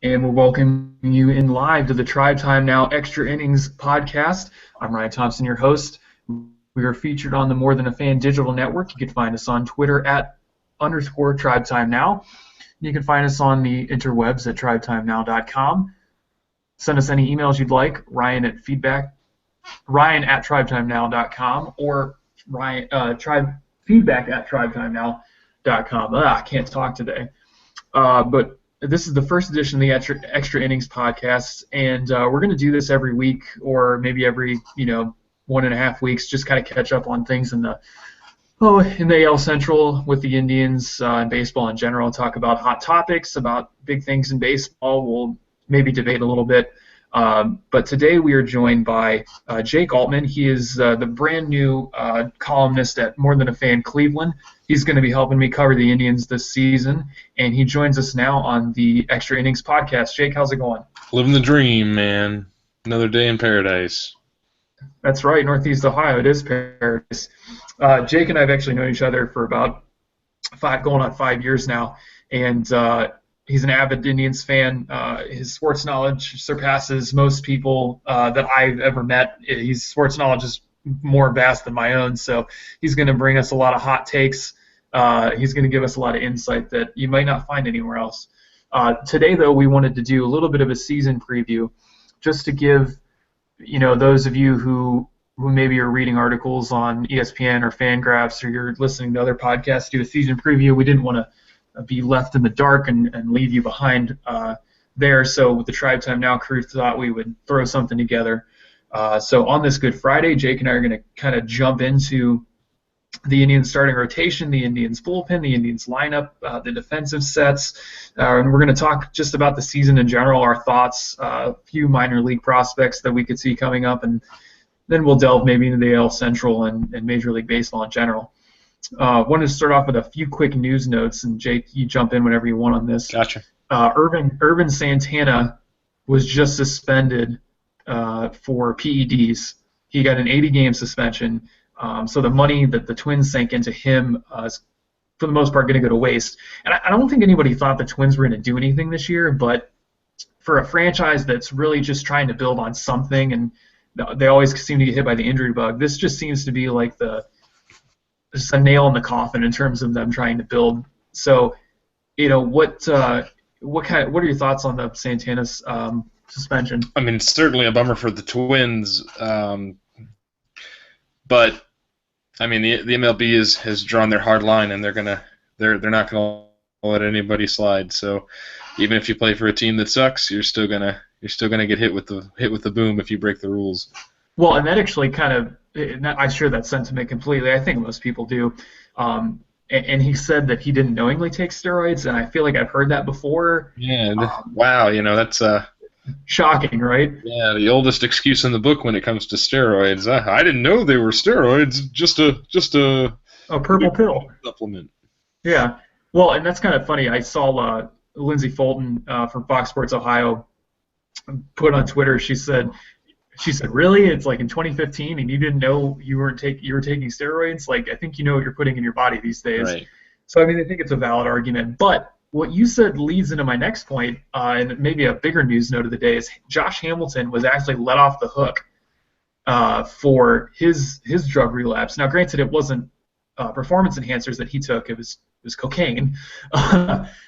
And we're welcoming you in live to the Tribe Time Now Extra Innings podcast. I'm Ryan Thompson, your host. We are featured on the More Than a Fan digital network. You can find us on Twitter at _ Tribe Time Now. You can find us on the interwebs at tribetimenow.com. Send us any emails you'd like, Ryan at tribetimenow.com or feedback at tribetimenow.com. I can't talk today. But this is the first edition of the Extra Innings podcast, and we're going to do this every week or maybe every 1.5 weeks, just kind of catch up on things in the AL Central with the Indians and baseball in general, and talk about hot topics, about big things in baseball. We'll maybe debate a little bit. But today we are joined by Jake Altman. He is the brand new columnist at More Than a Fan Cleveland. He's going to be helping me cover the Indians this season, and he joins us now on the Extra Innings podcast. Jake, how's it going? Living the dream, man. Another day in paradise. That's right, Northeast Ohio. It is paradise. Jake and I have actually known each other for about going on 5 years now, and he's an avid Indians fan. His sports knowledge surpasses most people that I've ever met. His sports knowledge is more vast than my own, so he's going to bring us a lot of hot takes. He's going to give us a lot of insight that you might not find anywhere else. Today, though, we wanted to do a little bit of a season preview, just to give those of you who maybe are reading articles on ESPN or Fangraphs, or you're listening to other podcasts do a season preview. We didn't want to be left in the dark and leave you behind there. So with the Tribe Time Now crew, thought we would throw something together. So on this Good Friday, Jake and I are going to kind of jump into the Indians starting rotation, the Indians bullpen, the Indians lineup, the defensive sets, and we're going to talk just about the season in general, our thoughts, a few minor league prospects that we could see coming up, and then we'll delve maybe into the AL Central and Major League Baseball in general. Wanted to start off with a few quick news notes, and Jake, you jump in whenever you want on this. Gotcha. Irvin Santana was just suspended for PEDs. He got an 80-game suspension. So the money that the Twins sank into him is, for the most part, going to go to waste. And I don't think anybody thought the Twins were going to do anything this year, but for a franchise that's really just trying to build on something, and they always seem to get hit by the injury bug, this just seems to be like just a nail in the coffin in terms of them trying to build. So, what are your thoughts on the Santana's suspension? I mean, it's certainly a bummer for the Twins, but I mean, the MLB has drawn their hard line, and they're not gonna let anybody slide. So even if you play for a team that sucks, you're still gonna get hit with the boom if you break the rules. Well, and that actually I share that sentiment completely. I think most people do. And he said that he didn't knowingly take steroids, and I feel like I've heard that before. Yeah. Wow. That's shocking, right? Yeah, the oldest excuse in the book when it comes to steroids. I didn't know they were steroids. Just a purple pill supplement. Yeah. Well, and that's kind of funny. I saw Lindsay Fulton from Fox Sports Ohio put on Twitter. She said, really? It's like in 2015, and you didn't know you were taking steroids? Like, I think you know what you're putting in your body these days. Right. So, I mean, I think it's a valid argument. But what you said leads into my next point, and maybe a bigger news note of the day, is Josh Hamilton was actually let off the hook for his drug relapse. Now, granted, it wasn't performance enhancers that he took; it was cocaine.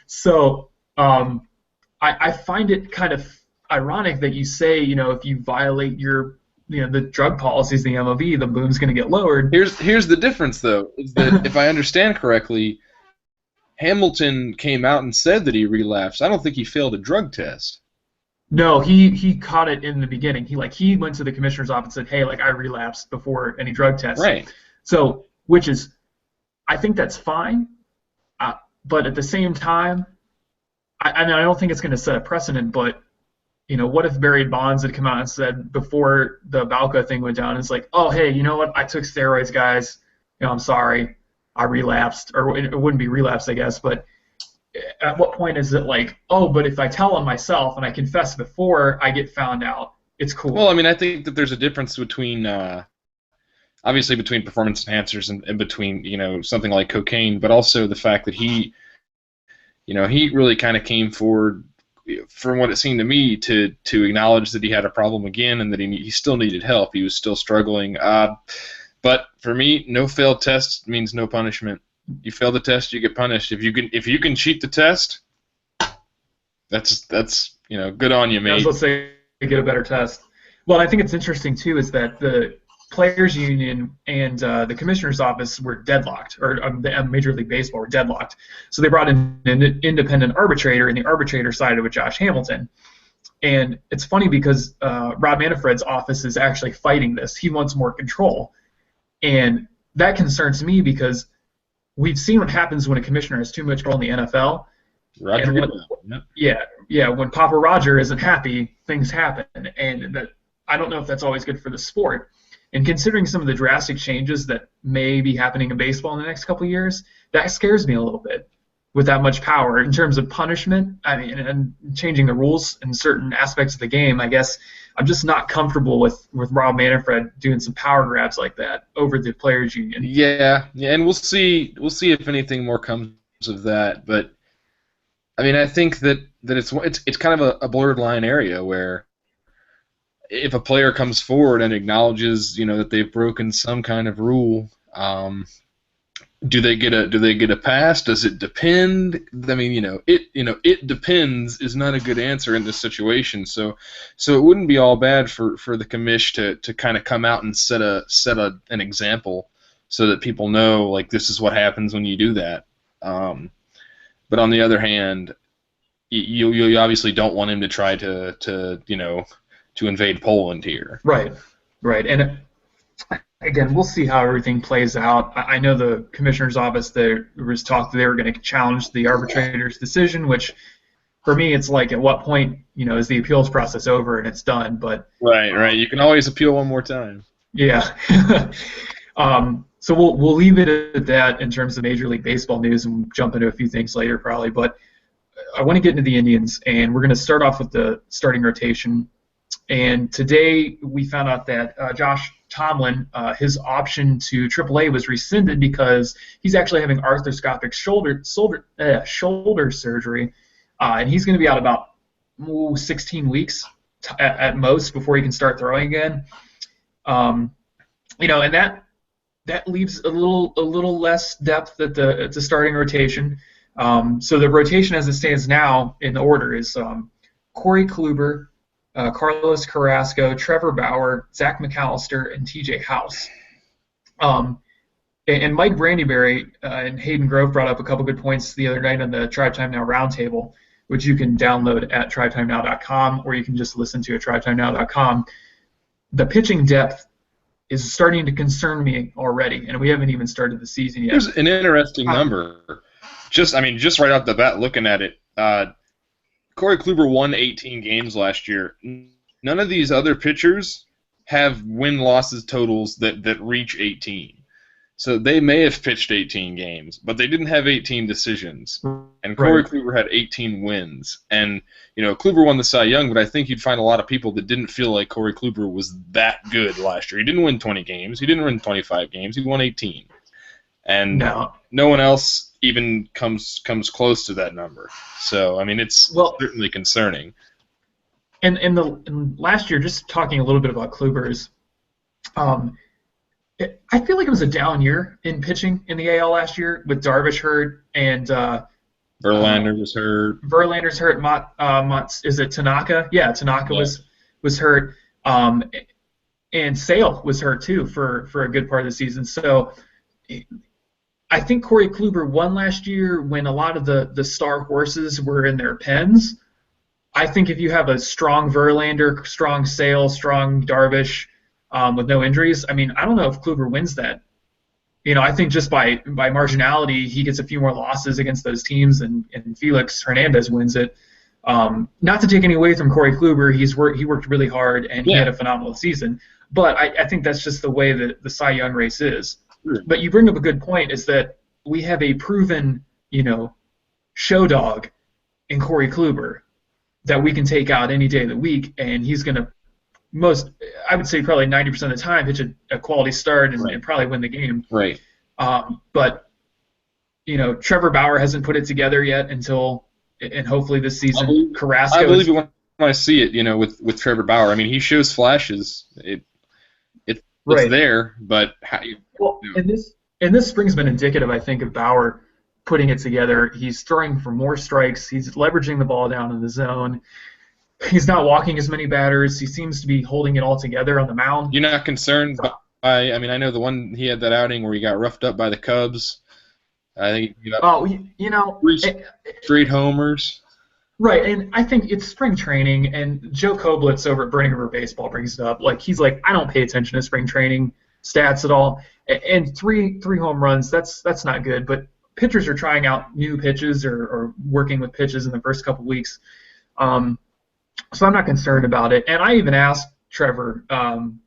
So I find it kind of ironic that you say, if you violate the drug policies of the MLB, the boom's going to get lowered. Here's the difference, though, is that if I understand correctly, Hamilton came out and said that he relapsed. I don't think he failed a drug test. No, he caught it in the beginning. He went to the commissioner's office and said, hey, I relapsed before any drug test. Right. So, I think that's fine, but at the same time, I don't think it's going to set a precedent, but what if Barry Bonds had come out and said before the Balco thing went down, it's like, oh, hey, you know what? I took steroids, guys. I'm sorry. I relapsed. Or it wouldn't be relapsed, I guess. But at what point is it like, oh, but if I tell on myself and I confess before I get found out, it's cool? Well, I mean, I think that there's a difference between, obviously, between performance enhancers and between, something like cocaine, but also the fact that he really kind of came forward from what it seemed to me, to acknowledge that he had a problem again and that he still needed help. He was still struggling. But for me, no failed test means no punishment. You fail the test, you get punished. If you can cheat the test, that's good on you, mate. Let's say you get a better test. Well, I think it's interesting too is that the players union and the commissioner's office were deadlocked, or the Major League Baseball were deadlocked. So they brought in an independent arbitrator, and the arbitrator sided with Josh Hamilton. And it's funny because Rob Manfred's office is actually fighting this. He wants more control. And that concerns me because we've seen what happens when a commissioner has too much control in the NFL. Roger when Papa Roger isn't happy, things happen. And I don't know if that's always good for the sport. And considering some of the drastic changes that may be happening in baseball in the next couple of years, that scares me a little bit with that much power in terms of punishment. I mean, and changing the rules in certain aspects of the game. I guess I'm just not comfortable with Rob Manfred doing some power grabs like that over the players' union. Yeah, and we'll see if anything more comes of that. But I mean, I think that it's kind of a blurred line area where, if a player comes forward and acknowledges, that they've broken some kind of rule, do they get a pass? Does it depend? I mean, it depends is not a good answer in this situation. So it wouldn't be all bad for the commish to kind of come out and set an example so that people know, like, this is what happens when you do that. But on the other hand, you obviously don't want him to try to invade Poland here. Right. And again, we'll see how everything plays out. I know the commissioner's office, there was talk that they were going to challenge the arbitrator's decision, which for me, it's like, at what point, is the appeals process over and it's done? But right. You can always appeal one more time. Yeah. So we'll leave it at that in terms of Major League Baseball news, and we'll jump into a few things later probably. But I want to get into the Indians, and we're going to start off with the starting rotation. And today we found out that Josh Tomlin, his option to AAA was rescinded because he's actually having arthroscopic shoulder surgery, and he's going to be out about 16 weeks at most before he can start throwing again. And that leaves a little less depth at the starting rotation. So the rotation as it stands now in the order is Corey Kluber, Carlos Carrasco, Trevor Bauer, Zach McAllister, and TJ House. And Mike Brandyberry and Hayden Grove brought up a couple good points the other night on the Tribe Time Now roundtable, which you can download at tribetimenow.com, or you can just listen to at tribetimenow.com. The pitching depth is starting to concern me already, and we haven't even started the season yet. Here's an interesting number. Just right off the bat, looking at it, Corey Kluber won 18 games last year. None of these other pitchers have win-losses totals that reach 18. So they may have pitched 18 games, but they didn't have 18 decisions. And Corey Kluber had 18 wins. And, Kluber won the Cy Young, but I think you'd find a lot of people that didn't feel like Corey Kluber was that good last year. He didn't win 20 games. He didn't win 25 games. He won 18. And no one else even comes close to that number. So, I mean, it's certainly concerning. And last year, just talking a little bit about Kluber's, I feel like it was a down year in pitching in the AL last year with Darvish hurt and Verlander was hurt. Verlander's hurt. Is it Tanaka? Yeah, Tanaka was hurt. And Sale was hurt too for a good part of the season. So I think Corey Kluber won last year when a lot of the star horses were in their pens. I think if you have a strong Verlander, strong Sale, strong Darvish, with no injuries, I mean, I don't know if Kluber wins that. I think just by marginality, he gets a few more losses against those teams, and Felix Hernandez wins it. Not to take any away from Corey Kluber, he worked really hard, and he had a phenomenal season. But I think that's just the way that the Cy Young race is. Sure. But you bring up a good point, is that we have a proven, show dog in Corey Kluber that we can take out any day of the week, and he's going to I would say probably 90% of the time pitch a quality start and probably win the game. Right. But Trevor Bauer hasn't put it together yet until and hopefully this I season believe I Carrasco believe is it when I see it. With Trevor Bauer. I mean, he shows flashes. It's right. there, but how you Well, do it. and this spring's been indicative, I think, of Bauer putting it together. He's throwing for more strikes. He's leveraging the ball down in the zone. He's not walking as many batters. He seems to be holding it all together on the mound. You're not concerned by. I mean, I know the one he had that outing where he got roughed up by the Cubs. I think he got Oh, you know, three straight homers. right, and I think it's spring training, and Joe Koblitz over at Burning River Baseball brings it up. Like he's like, I don't pay attention to spring training stats at all, and three home runs, that's not good. But pitchers are trying out new pitches or working with pitches in the first couple weeks, um, so I'm not concerned about it. And I even asked Trevor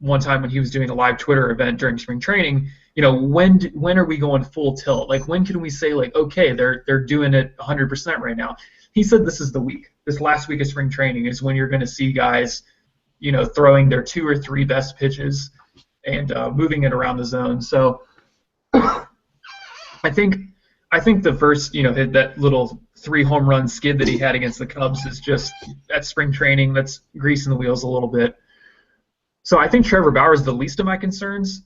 one time when he was doing a live Twitter event during spring training, when are we going full tilt? Like when can we say like, okay, they're doing it 100% right now? He said this is the week. This last week of spring training is when you're going to see guys, throwing their two or three best pitches and moving it around the zone. So I think the first, hit that little 3 home run skid that he had against the Cubs is just that's spring training. That's greasing the wheels a little bit. So I think Trevor Bauer is the least of my concerns.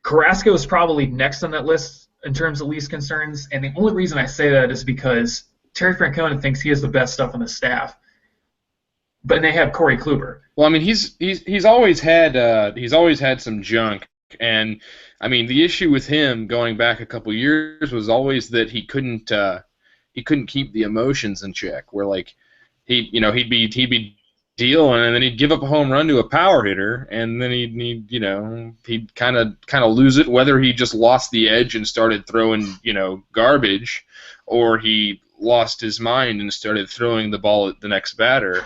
Carrasco is probably next on that list in terms of least concerns, and the only reason I say that is because Terry Francona thinks he has the best stuff on the staff, but they have Corey Kluber. Well, I mean, he's always had some junk, and I mean, the issue with him going back a couple years was always that he couldn't keep the emotions in check. Where like he'd be dealing, and then he'd give up a home run to a power hitter, and then he'd kind of lose it, whether he just lost the edge and started throwing garbage, or he lost his mind and started throwing the ball at the next batter.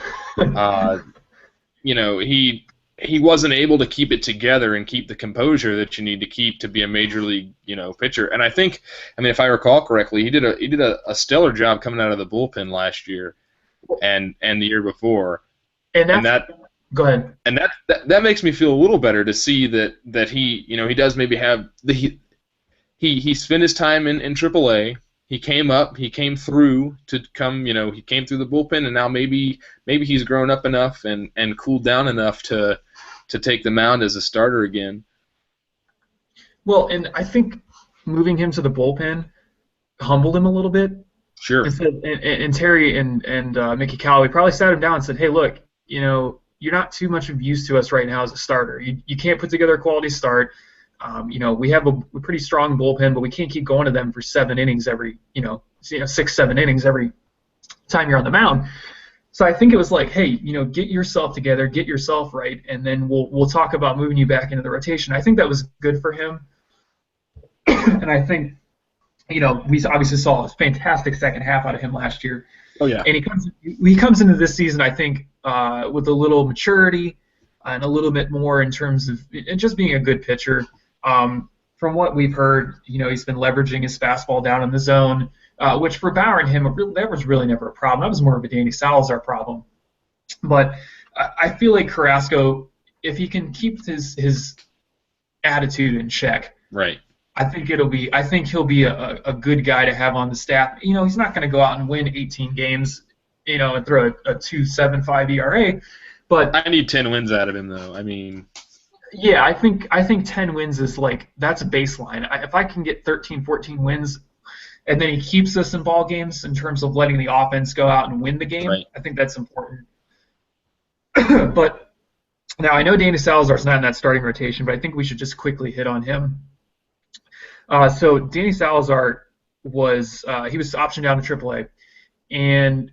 He wasn't able to keep it together and keep the composure that you need to keep to be a major league pitcher. And I think, I mean, if I recall correctly, he did a stellar job coming out of the bullpen last year and the year before. And that go ahead. And that makes me feel a little better to see that he does maybe have he spent his time in AAA. He came through to come, he came through the bullpen, and now maybe he's grown up enough and cooled down enough to take the mound as a starter again. Well, and I think moving him to the bullpen humbled him a little bit. Sure. And Terry and Mickey Callaway probably sat him down and said, hey, look, you're not too much of use to us right now as a starter. You can't put together a quality start. We have a pretty strong bullpen, but we can't keep going to them for 7 innings every, 6-7 innings every time you're on the mound. So I think it was like, hey, get yourself together, get yourself right, and then we'll talk about moving you back into the rotation. I think that was good for him, and I think, we obviously saw a fantastic second half out of him last year. Oh yeah. And he comes into this season, I think, with a little maturity and a little bit more in terms of just being a good pitcher. From what we've heard, he's been leveraging his fastball down in the zone, which for Bauer and him, that was really never a problem. That was more of a Danny Salazar problem. But I feel like Carrasco, if he can keep his attitude in check, right, I think he'll be a good guy to have on the staff. He's not going to go out and win 18 games, and throw a 2.75 ERA. But I need 10 wins out of him, though. I mean, yeah, I think 10 wins is that's a baseline. If I can get 13, 14 wins, and then he keeps us in ball games in terms of letting the offense go out and win the game, right. I think that's important. But now I know Danny Salazar's not in that starting rotation, but I think we should just quickly hit on him. So Danny Salazar was optioned down to AAA, and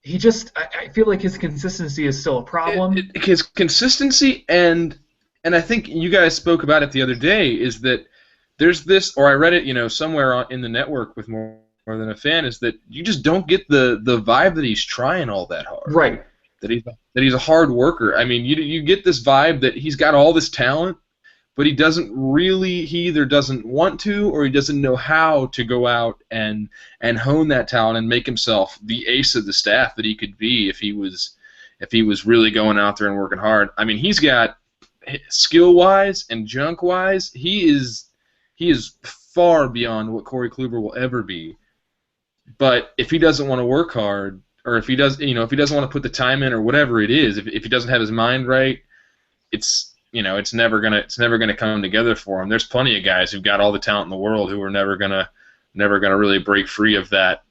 I feel like his consistency is still a problem. His consistency, and I think you guys spoke about it the other day, is that there's this, or I read it, somewhere in the network with more than a fan, is that you just don't get the vibe that he's trying all that hard. Right. That he's a hard worker. I mean, you get this vibe that he's got all this talent, but he either doesn't want to, or he doesn't know how to go out and hone that talent and make himself the ace of the staff that he could be if he was really going out there and working hard. I mean, he's got skill-wise and junk-wise, he is far beyond what Corey Kluber will ever be. But if he doesn't want to work hard, or if he does, if he doesn't want to put the time in, or whatever it is, if he doesn't have his mind right, it's never gonna come together for him. There's plenty of guys who've got all the talent in the world who are never gonna really break free of that.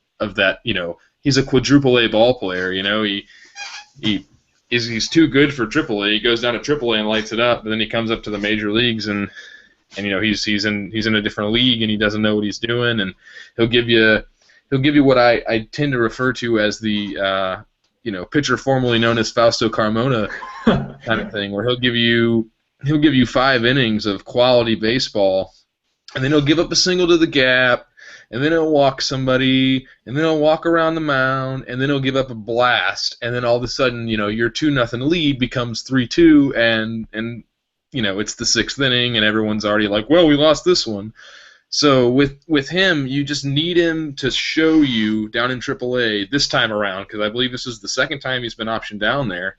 He's a quadruple A ball player. He's too good for Triple A. He goes down to Triple A and lights it up, but then he comes up to the major leagues and he's in a different league and he doesn't know what he's doing, and he'll give you what I tend to refer to as the pitcher formerly known as Fausto Carmona kind of thing, where he'll give you 5 innings of quality baseball, and then he'll give up a single to the gap, and then he'll walk somebody, and then he'll walk around the mound, and then he'll give up a blast, and then all of a sudden, your 2-0 lead becomes 3-2, and it's the 6th inning, and everyone's already like, well, we lost this one. So with him, you just need him to show you down in AAA this time around, because I believe this is the 2nd time he's been optioned down there.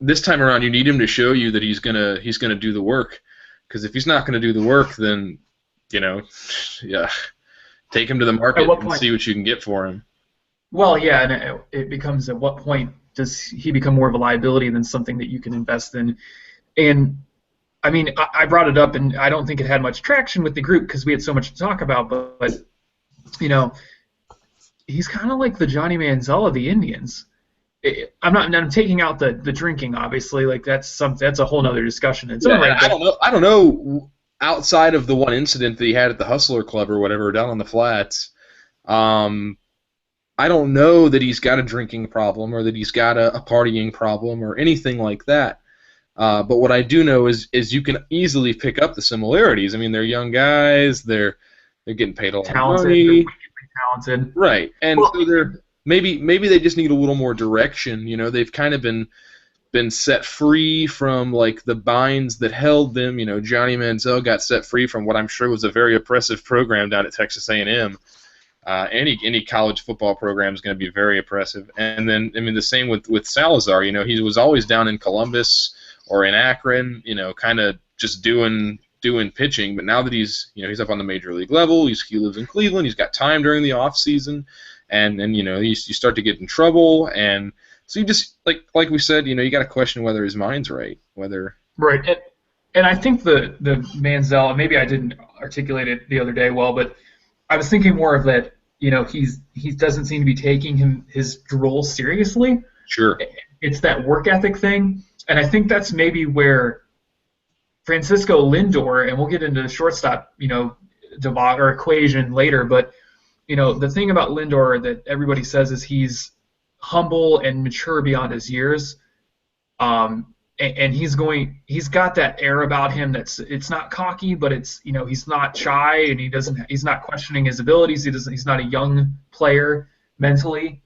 This time around, you need him to show you that he's gonna do the work, because if he's not gonna do the work, then yeah, take him to the market and see what you can get for him. Well, yeah, and it becomes, at what point does he become more of a liability than something that you can invest in? And I mean, I brought it up, and I don't think it had much traction with the group because we had so much to talk about. But he's kind of like the Johnny Manziel of the Indians. I'm taking out the drinking, obviously. Like that's a whole other discussion. I don't know. Outside of the one incident that he had at the Hustler Club or whatever down on the flats, I don't know that he's got a drinking problem or that he's got a partying problem or anything like that. But what I do know is you can easily pick up the similarities. I mean, they're young guys. They're getting paid a lot of money. Talented, right? And so they're maybe they just need a little more direction. They've kind of been set free from like the binds that held them. Johnny Manziel got set free from what I'm sure was a very oppressive program down at Texas A&M. Any college football program is going to be very oppressive. And then the same with Salazar. He was always down in Columbus or in Akron. Kind of just doing pitching. But now that he's up on the major league level, he lives in Cleveland. He's got time during the off season, and you start to get in trouble. And so you just like we said, you got to question whether his mind's right, whether right. And I think the Manziel, maybe I didn't articulate it the other day well, but I was thinking more of that. He doesn't seem to be taking his role seriously. Sure. It's that work ethic thing, and I think that's maybe where Francisco Lindor, and we'll get into the shortstop, debacle or equation later, but the thing about Lindor that everybody says is he's humble and mature beyond his years, and he's got that air about him it's not cocky, but it's he's not shy, and he's not questioning his abilities. He's not a young player mentally.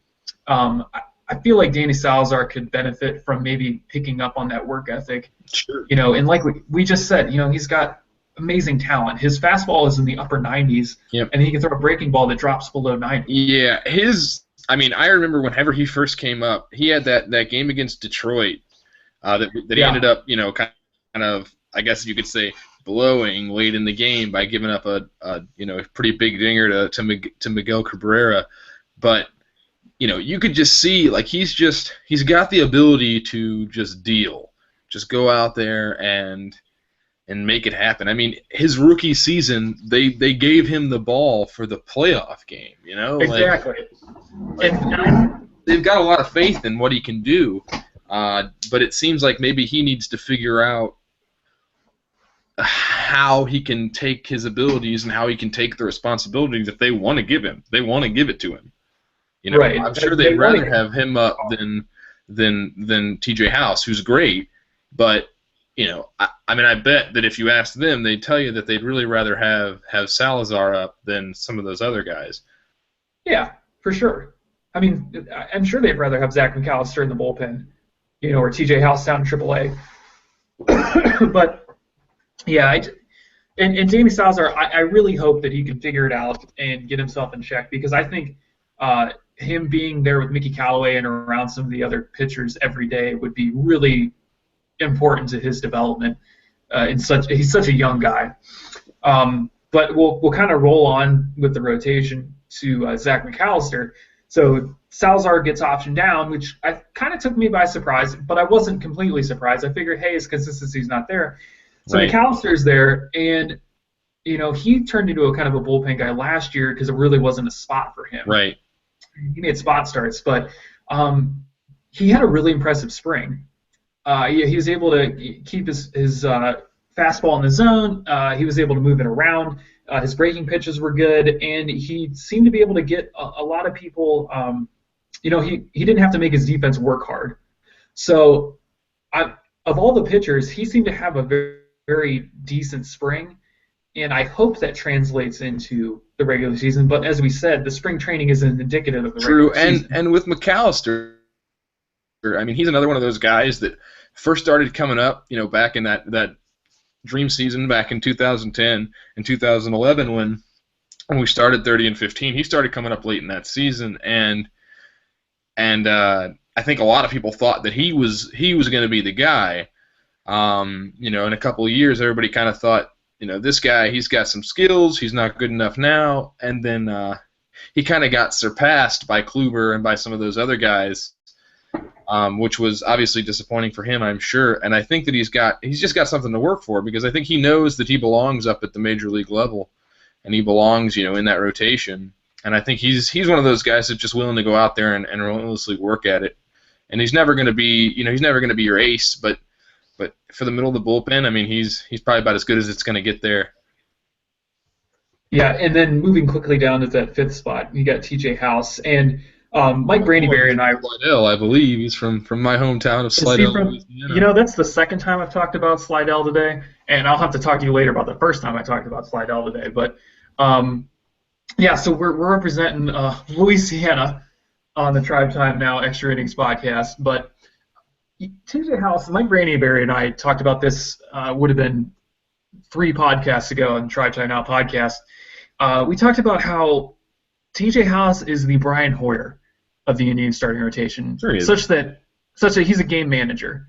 I feel like Danny Salazar could benefit from maybe picking up on that work ethic. Sure. And like we just said, he's got amazing talent. His fastball is in the upper 90s, yep. And he can throw a breaking ball that drops below 90. Yeah, I remember whenever he first came up, he had that game against Detroit that he ended up, kind of, I guess you could say, blowing late in the game by giving up a pretty big dinger to Miguel Cabrera. But you could just see he's got the ability to just go out there and make it happen. I mean, his rookie season, they gave him the ball for the playoff game. Exactly. And they've got a lot of faith in what he can do, but it seems like maybe he needs to figure out how he can take his abilities and how he can take the responsibilities that they want to give him. They want to give it to him. Right. I'm sure they'd rather have him up than T.J. House, who's great, but I bet that if you asked them, they'd tell you that they'd really rather have Salazar up than some of those other guys. Yeah, for sure. I mean, I'm sure they'd rather have Zach McAllister in the bullpen, or T.J. House down in AAA. But yeah, and Danny Salazar, I really hope that he can figure it out and get himself in check, because I think him being there with Mickey Callaway and around some of the other pitchers every day would be really important to his development. He's such a young guy. But we'll kind of roll on with the rotation to Zach McAllister. So Salazar gets optioned down, which I kind of took me by surprise, but I wasn't completely surprised. I figured, hey, his consistency's not there. So Right. McAllister's there, and he turned into a kind of a bullpen guy last year because it really wasn't a spot for him. Right. He made spot starts, but he had a really impressive spring. He was able to keep his fastball in the zone. He was able to move it around. His breaking pitches were good, and he seemed to be able to get a lot of people. He didn't have to make his defense work hard. So, of all the pitchers, he seemed to have a very, very decent spring, and I hope that translates into the regular season. But as we said, the spring training isn't indicative of the True. regular season. And with McAllister, I mean, he's another one of those guys that first started coming up, back in that dream season back in 2010 and 2011 when we started 30 and 15. He started coming up late in that season, and I think a lot of people thought that he was going to be the guy. In a couple of years, everybody kind of thought, this guy, he's got some skills, he's not good enough now, and then he kind of got surpassed by Kluber and by some of those other guys. Which was obviously disappointing for him, I'm sure. And I think that he's just got something to work for, because I think he knows that he belongs up at the major league level, and he belongs, in that rotation. And I think he's one of those guys that's just willing to go out there and relentlessly work at it. And he's never going to be, your ace, but for the middle of the bullpen, I mean, he's probably about as good as it's going to get there. Yeah, and then moving quickly down to that fifth spot, you got T.J. House and. Mike Brandyberry and I. Slidell, I believe. He's from my hometown of Slidell, Louisiana. That's the second time I've talked about Slidell today, and I'll have to talk to you later about the first time I talked about Slidell today. But, so we're representing Louisiana on the Tribe Time Now Extra Innings podcast. But TJ House, Mike Brandyberry and I talked about this, would have been 3 podcasts ago on the Tribe Time Now podcast. We talked about how TJ House is the Brian Hoyer of the Indian starting rotation, sure such that he's a game manager.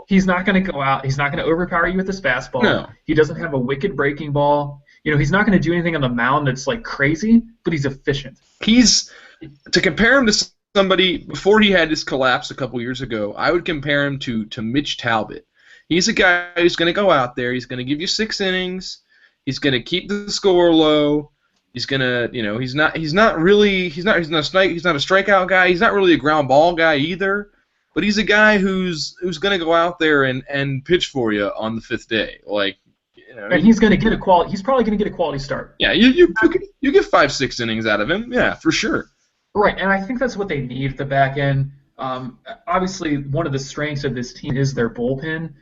He's not going to go out. He's not going to overpower you with his fastball. No. He doesn't have a wicked breaking ball. He's not going to do anything on the mound that's like crazy, but he's efficient. To compare him to somebody before he had his collapse a couple years ago, I would compare him to Mitch Talbot. He's a guy who's going to go out there. He's going to give you 6 innings. He's going to keep the score low. He's gonna, he's not a strikeout guy. He's not really a ground ball guy either. But he's a guy who's gonna go out there and pitch for you on the 5th day. And he's gonna get a quality. He's probably gonna get a quality start. Yeah, you get 5-6 innings out of him. Yeah, for sure. Right, and I think that's what they need at the back end. Obviously, one of the strengths of this team is their bullpen.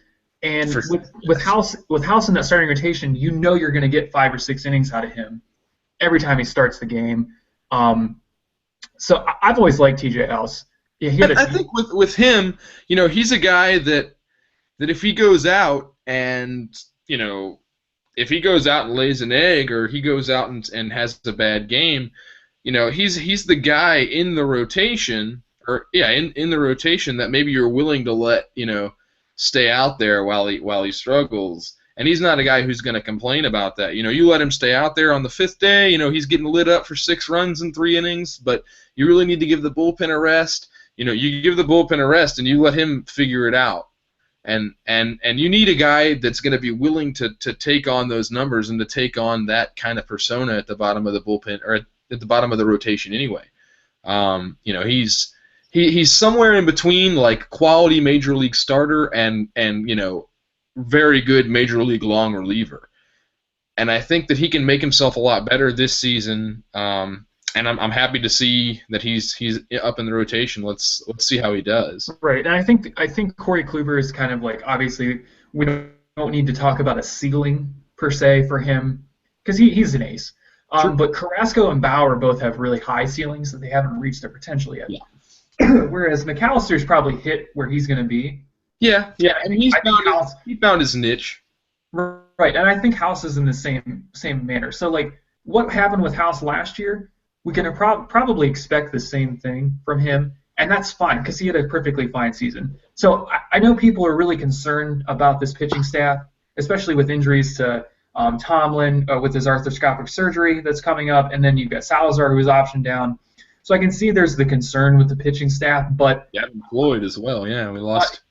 And with House in that starting rotation, you're gonna get 5 or 6 innings out of him every time he starts the game. So I've always liked TJ House. Yeah, I think with him, he's a guy that if he goes out and, if he goes out and lays an egg, or he goes out and has a bad game, he's the guy in the rotation, in the rotation that maybe you're willing to let, stay out there while he struggles. And he's not a guy who's going to complain about that. You let him stay out there on the 5th day. He's getting lit up for 6 runs in 3 innings, but you really need to give the bullpen a rest. You give the bullpen a rest and you let him figure it out. And you need a guy that's going to be willing to take on those numbers and to take on that kind of persona at the bottom of the bullpen, or at the bottom of the rotation anyway. He's somewhere in between, like, quality major league starter and very good major league long reliever, and I think that he can make himself a lot better this season. And I'm happy to see that he's up in the rotation. Let's see how he does. Right, and I think Corey Kluber is kind of like, obviously we don't need to talk about a ceiling per se for him because he's an ace. Sure. But Carrasco and Bauer both have really high ceilings that they haven't reached their potential yet. Yeah. Whereas McAllister's probably hit where he's going to be. Yeah, I mean, he found his niche. Right, and I think House is in the same manner. So, like, what happened with House last year, we can probably expect the same thing from him, and that's fine because he had a perfectly fine season. So I know people are really concerned about this pitching staff, especially with injuries to Tomlin with his arthroscopic surgery that's coming up, and then you've got Salazar who is optioned down. So I can see there's the concern with the pitching staff, but Gavin Floyd as well. Yeah, we uh, lost.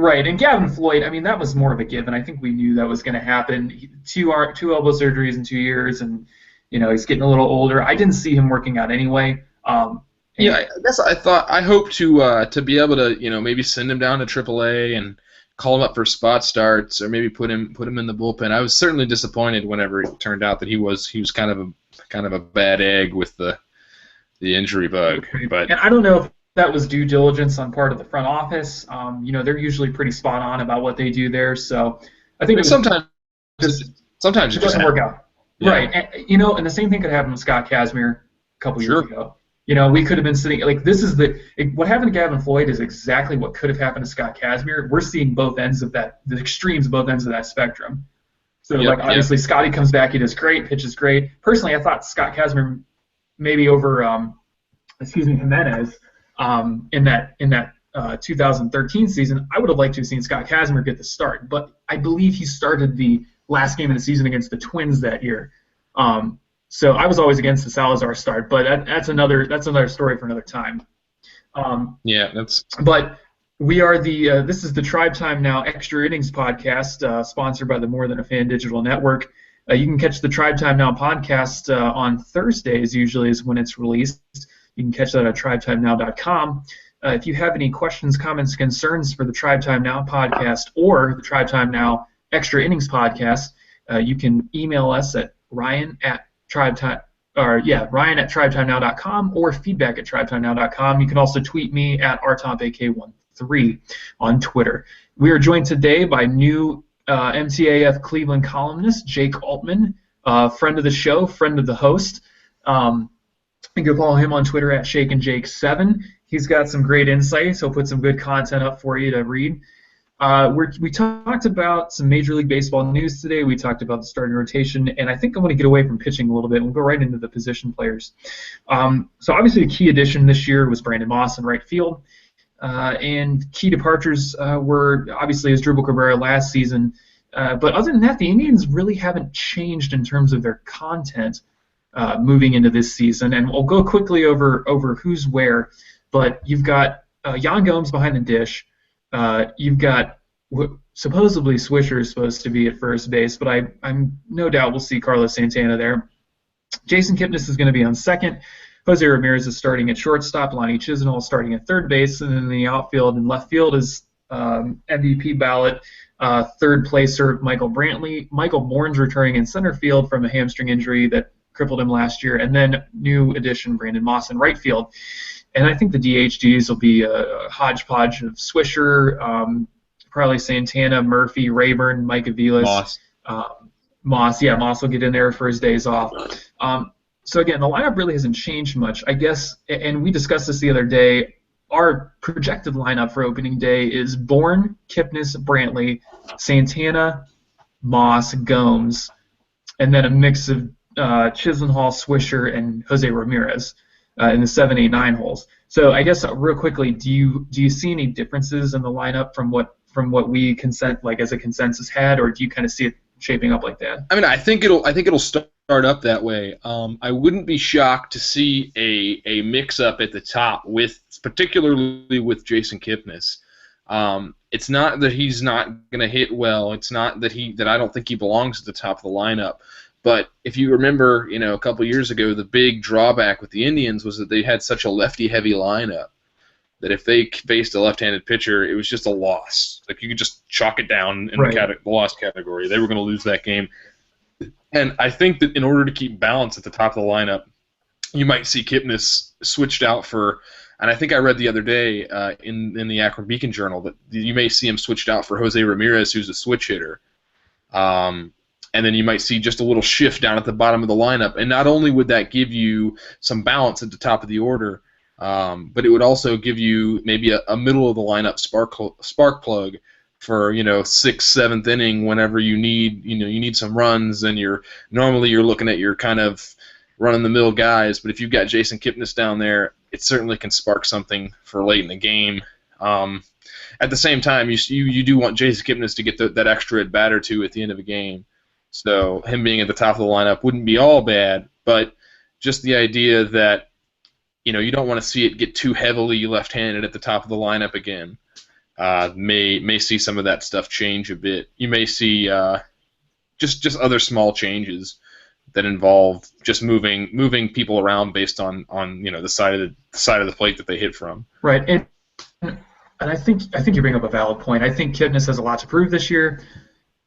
right. And Gavin Floyd, I mean, that was more of a given. I think we knew that was going to happen. Two elbow surgeries in 2 years, and he's getting a little older. I didn't see him working out anyway. Yeah, I guess I hope to be able to maybe send him down to AAA and call him up for spot starts, or maybe put him in the bullpen. I was certainly disappointed whenever it turned out that he was kind of a bad egg with the injury bug. But And I don't know if that was due diligence on part of the front office. They're usually pretty spot on about what they do there. So I think sometimes just sometimes it doesn't work out. Yeah. Right. And the same thing could happen with Scott Kazmir a couple years ago. We could have been sitting like what happened to Gavin Floyd is exactly what could have happened to Scott Kazmir. We're seeing both ends of that, the extremes, both ends of that spectrum. So obviously Scotty comes back, he does great, pitches great. Personally, I thought Scott Kazmir maybe over Jimenez in that 2013 season. I would have liked to have seen Scott Kazmir get the start, but I believe he started the last game of the season against the Twins that year. So I was always against the Salazar start, but that's another story for another time. But we are this is the Tribe Time Now Extra Innings podcast, sponsored by the More Than a Fan Digital Network. You can catch the Tribe Time Now podcast on Thursdays, usually is when it's released. You can catch that at tribetime.now.com. If you have any questions, comments, concerns for the Tribe Time Now podcast or the Tribe Time Now Extra Innings podcast, you can email us at ryan@tribetimenow.com or feedback@tribetimenow.com. You can also tweet me at rtompak13 on Twitter. We are joined today by new MTAF Cleveland columnist Jake Altman, friend of the show, friend of the host. You can follow him on Twitter at ShakeandJake7. He's got some great insights. He'll put some good content up for you to read. We talked about some Major League Baseball news today. We talked about the starting rotation, and I think I'm going to get away from pitching a little bit. We'll go right into the position players. So obviously the key addition this year was Brandon Moss in right field. And key departures were obviously Asdrubal Cabrera last season. But other than that, the Indians really haven't changed in terms of their content moving into this season. And we'll go quickly over who's where. But you've got Yan Gomes behind the dish. You've got supposedly Swisher is supposed to be at first base, but I'm no doubt we'll see Carlos Santana there. Jason Kipnis is going to be on second. Jose Ramirez is starting at shortstop. Lonnie Chisenhall starting at third base, and then in the outfield and left field is MVP ballot third placer Michael Brantley. Michael Bourne's returning in center field from a hamstring injury that crippled him last year, and then new addition Brandon Moss in right field. And I think the DHDs will be a hodgepodge of Swisher, probably Santana, Murphy, Rayburn, Mike Aviles. Moss. Moss will get in there for his days off. So again, the lineup really hasn't changed much, I guess, and we discussed this the other day. Our projected lineup for opening day is Bourne, Kipnis, Brantley, Santana, Moss, Gomes, and then a mix of Chisenhall, Swisher, and Jose Ramirez in the 7, 8, 9 holes. So I guess real quickly, do you see any differences in the lineup from what we as a consensus had, or do you kind of see it shaping up like that? I mean, I think it'll start up that way. I wouldn't be shocked to see a mix-up at the top, particularly with Jason Kipnis. It's not that he's not going to hit well. It's not that I don't think he belongs at the top of the lineup. But if you remember, a couple years ago, the big drawback with the Indians was that they had such a lefty-heavy lineup that if they faced a left-handed pitcher, it was just a loss. Like, you could just chalk it down in the loss category. They were going to lose that game. And I think that in order to keep balance at the top of the lineup, you might see Kipnis switched out for, and I think I read the other day in the Akron Beacon Journal that you may see him switched out for Jose Ramirez, who's a switch hitter. And then you might see just a little shift down at the bottom of the lineup. And not only would that give you some balance at the top of the order, but it would also give you maybe a middle of the lineup spark plug for 6th, 7th inning whenever you need some runs, and you're looking at your kind of run-of-the-mill guys. But if you've got Jason Kipnis down there, it certainly can spark something for late in the game. At the same time, you do want Jason Kipnis to get that extra at bat or two at the end of a game. So him being at the top of the lineup wouldn't be all bad, but just the idea that you don't want to see it get too heavily left-handed at the top of the lineup again. May see some of that stuff change a bit. You may see just other small changes that involve just moving people around based on the side of the plate that they hit from. Right, and I think you bring up a valid point. I think Kipnis has a lot to prove this year.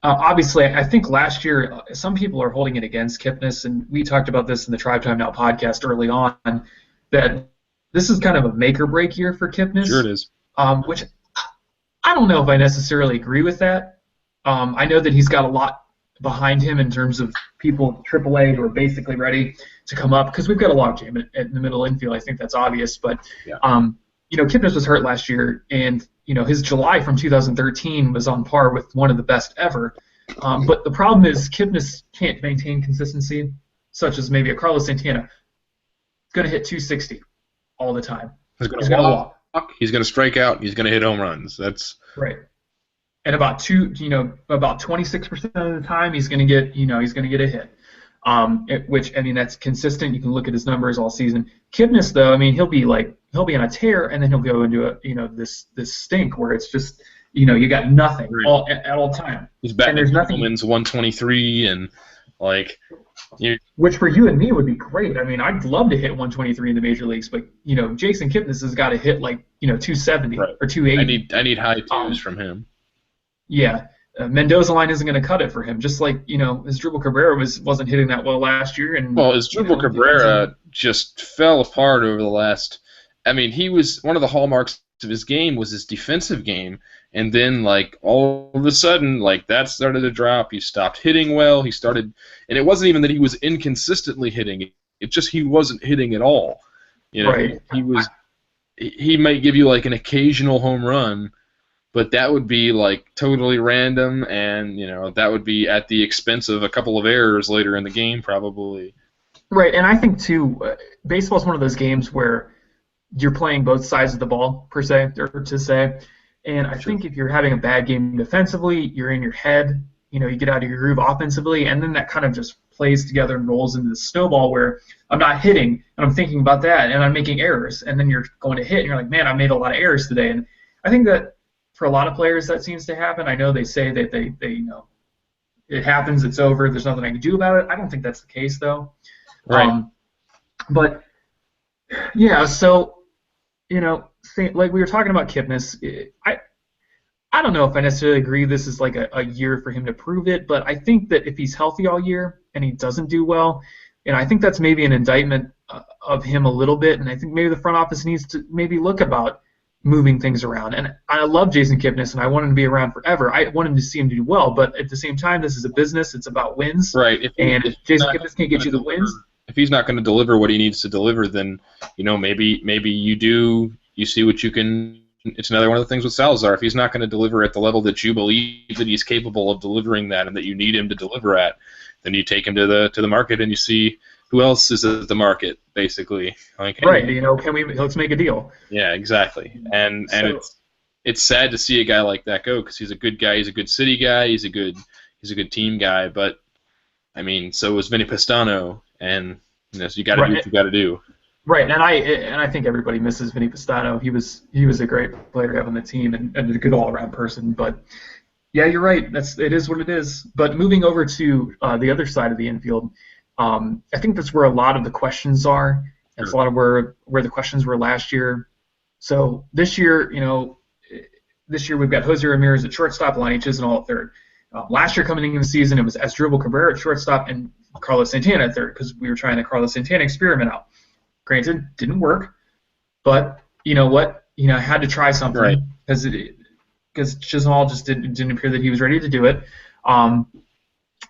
Obviously, I think last year some people are holding it against Kipnis, and we talked about this in the Tribe Time Now podcast early on, that this is kind of a make or break year for Kipnis. Sure it is. Which I don't know if I necessarily agree with that. I know that he's got a lot behind him in terms of people at AAA who are basically ready to come up, because we've got a logjam in the middle infield. I think that's obvious, but yeah. Kipnis was hurt last year, and his July from 2013 was on par with one of the best ever. But the problem is Kipnis can't maintain consistency, such as maybe a Carlos Santana. He's going to hit 260 all the time. He's going to walk. He's going to strike out. He's going to hit home runs. That's right. And about 26% of the time, he's going to get a hit. Which, I mean, that's consistent. You can look at his numbers all season. Kipnis, though, I mean, he'll be on a tear, and then he'll go into this stink where it's just you got nothing at all time. He's batting at Altman's 123, and which for you and me would be great. I mean, I'd love to hit 123 in the major leagues, but Jason Kipnis has got to hit 270 or 280. I need high twos from him. Yeah. Mendoza line isn't going to cut it for him. Just like his Dribble Cabrera wasn't hitting that well last year, and his Dribble Cabrera just fell apart over the last. I mean, he was one of the hallmarks of his game was his defensive game, and then all of a sudden that started to drop. He stopped hitting well. He started, and it wasn't even that he was inconsistently hitting. It just he wasn't hitting at all. Right. He might give you an occasional home run. But that would be totally random, and that would be at the expense of a couple of errors later in the game, probably. Right, and I think too, baseball is one of those games where you're playing both sides of the ball per se, and I think if you're having a bad game defensively, you're in your head, you get out of your groove offensively, and then that kind of just plays together and rolls into the snowball where I'm not hitting, and I'm thinking about that, and I'm making errors, and then you're going to hit, and you're like, man, I made a lot of errors today, and I think that. For a lot of players, that seems to happen. I know they say that they it happens, it's over, there's nothing I can do about it. I don't think that's the case, though. Right. But, yeah, so, like we were talking about Kipnis, I don't know if I necessarily agree this is a year for him to prove it, but I think that if he's healthy all year and he doesn't do well, I think that's maybe an indictment of him a little bit, and I think maybe the front office needs to maybe look about moving things around. And I love Jason Kipnis, and I want him to be around forever. I want him to see him do well, but at the same time, this is a business. It's about wins. Right. If Jason Kipnis can't get you the wins, if he's not going to deliver what he needs to deliver, then maybe you see what you can. It's another one of the things with Salazar. If he's not going to deliver at the level that you believe that he's capable of delivering that, and that you need him to deliver at, then you take him to the market and you see who else is at the market, basically. Right. Let's make a deal. Yeah, exactly. And it's sad to see a guy like that go, because he's a good guy. He's a good city guy. He's a good team guy. But I mean, so was Vinny Pastano, and so you got to do what you got to do. Right, and I think everybody misses Vinny Pastano. He was a great player to have on the team, and a good all-around person. But yeah, you're right. It is what it is. But moving over to the other side of the infield. I think that's where a lot of the questions are. That's a lot of where the questions were last year. So this year, we've got Jose Ramirez at shortstop, Lonnie Chisenhall at third. Last year coming into the season, it was Asdrubal Cabrera at shortstop and Carlos Santana at third, because we were trying the Carlos Santana experiment out. Granted, didn't work, but you know what? I had to try something because Chisenhall just didn't appear that he was ready to do it.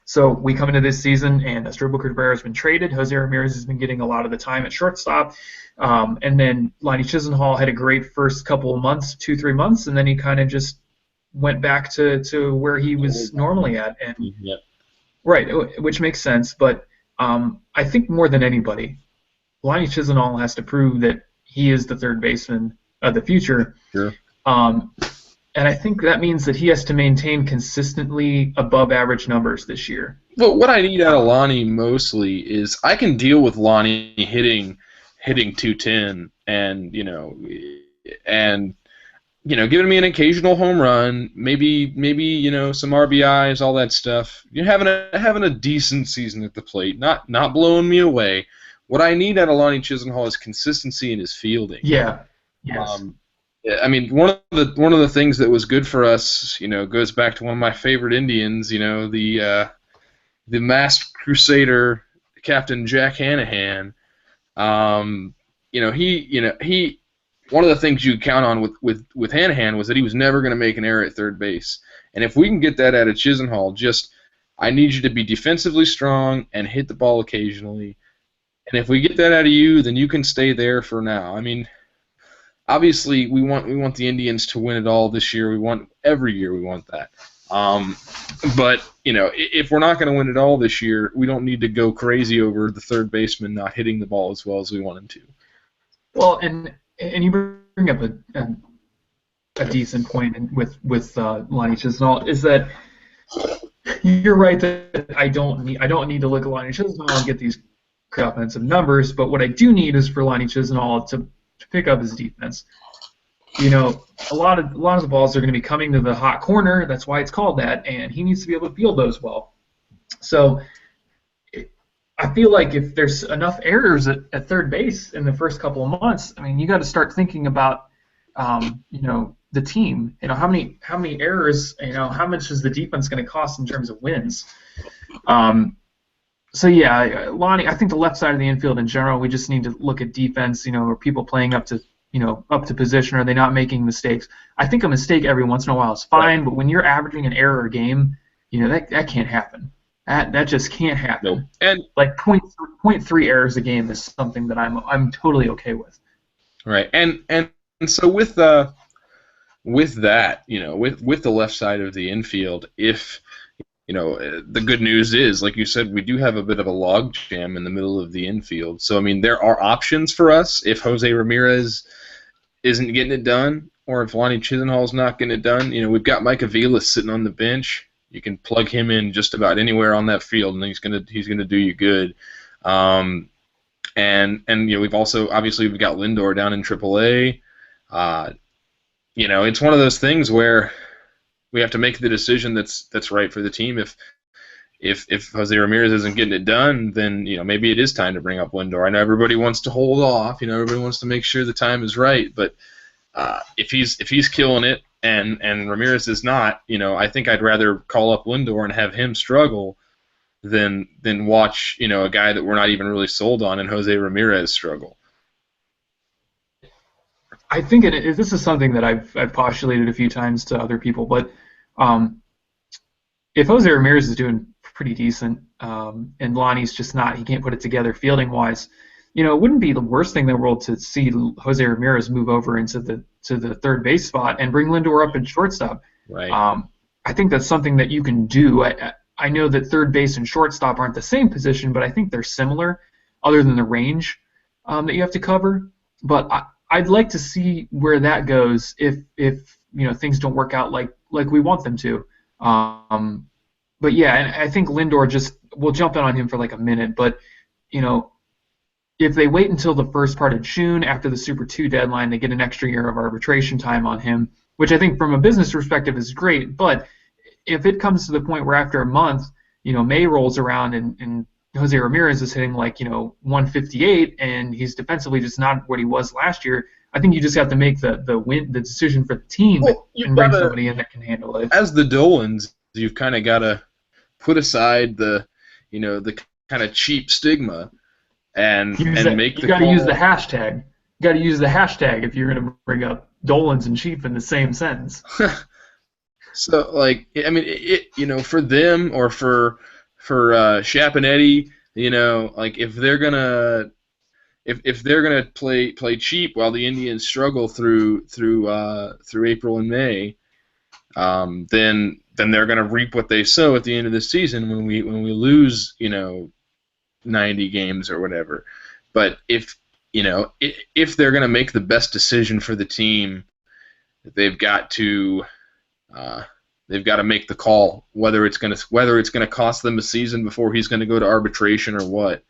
So we come into this season, and Asdrubal Cabrera has been traded. Jose Ramirez has been getting a lot of the time at shortstop. And then Lonnie Chisenhall had a great first couple of months, 2-3 months, and then he kind of just went back to where he was normally at. And right, which makes sense. But I think more than anybody, Lonnie Chisenhall has to prove that he is the third baseman of the future. Sure. and I think that means that he has to maintain consistently above average numbers this year. But what I need out of Lonnie mostly is I can deal with Lonnie hitting 210 and giving me an occasional home run, maybe some RBIs, all that stuff. You're having a decent season at the plate, not blowing me away. What I need out of Lonnie Chisenhall is consistency in his fielding. Yeah. Yes. I mean, one of the things that was good for us, goes back to one of my favorite Indians, the masked crusader, Captain Jack Hanahan. He one of the things you count on with Hanahan was that he was never going to make an error at third base. And if we can get that out of Chisenhall, I need you to be defensively strong and hit the ball occasionally. And if we get that out of you, then you can stay there for now. I mean, obviously we want the Indians to win it all this year. Every year we want that. But if we're not going to win it all this year, we don't need to go crazy over the third baseman not hitting the ball as well as we want him to. Well, and you bring up a decent point with Lonnie Chisenhall is that you're right that I don't need to look at Lonnie Chisenhall and get these offensive numbers, but what I do need is for Lonnie Chisenhall to pick up his defense. A lot of the balls are going to be coming to the hot corner. That's why it's called that, and he needs to be able to field those well. So I feel like if there's enough errors at third base in the first couple of months, I mean, you got to start thinking about, the team. How many errors. How much is the defense going to cost in terms of wins? So yeah, Lonnie. I think the left side of the infield in general, we just need to look at defense. Are people playing up to position? Are they not making mistakes? I think a mistake every once in a while is fine, right. But when you're averaging an error a game, that can't happen. That just can't happen. Nope. And like 0.3 errors a game is something that I'm totally okay with. Right. And so with that, with the left side of the infield, if the good news is, like you said, we do have a bit of a log jam in the middle of the infield. So I mean, there are options for us if Jose Ramirez isn't getting it done, or if Lonnie Chisenhall's not getting it done. We've got Mike Avila sitting on the bench. You can plug him in just about anywhere on that field, and he's gonna do you good. And we've also we've got Lindor down in AAA. It's one of those things where we have to make the decision that's right for the team. If Jose Ramirez isn't getting it done, then maybe it is time to bring up Lindor. I know everybody wants to hold off. Everybody wants to make sure the time is right, but if he's killing it and Ramirez is not, I think I'd rather call up Lindor and have him struggle than watch a guy that we're not even really sold on and Jose Ramirez struggle. I think this is something that I've postulated a few times to other people, but if Jose Ramirez is doing pretty decent and Lonnie's just not, he can't put it together fielding wise, it wouldn't be the worst thing in the world to see Jose Ramirez move over into the third base spot and bring Lindor up in shortstop. Right. I think that's something that you can do. I know that third base and shortstop aren't the same position, but I think they're similar, other than the range that you have to cover. But I'd like to see where that goes if things don't work out like we want them to. But yeah, and I think Lindor we'll jump in on him for like a minute, but if they wait until the first part of June after the Super 2 deadline, they get an extra year of arbitration time on him, which I think from a business perspective is great. But if it comes to the point where after a month, May rolls around and Jose Ramirez is hitting 158 and he's defensively just not what he was last year, I think you just have to make the decision for the team and bring somebody in that can handle it. As the Dolans, you've kind of got to put aside the kind of cheap stigma and make the call. You got to use the hashtag. You got to use the hashtag if you're going to bring up Dolans and cheap in the same sentence. So for them or for Shapanetti, if they're gonna play cheap while the Indians struggle through April and May, then they're gonna reap what they sow at the end of the season when we lose 90 games or whatever. But if they're gonna make the best decision for the team, they've got to They've got to make the call whether it's gonna cost them a season before he's going to go to arbitration or what.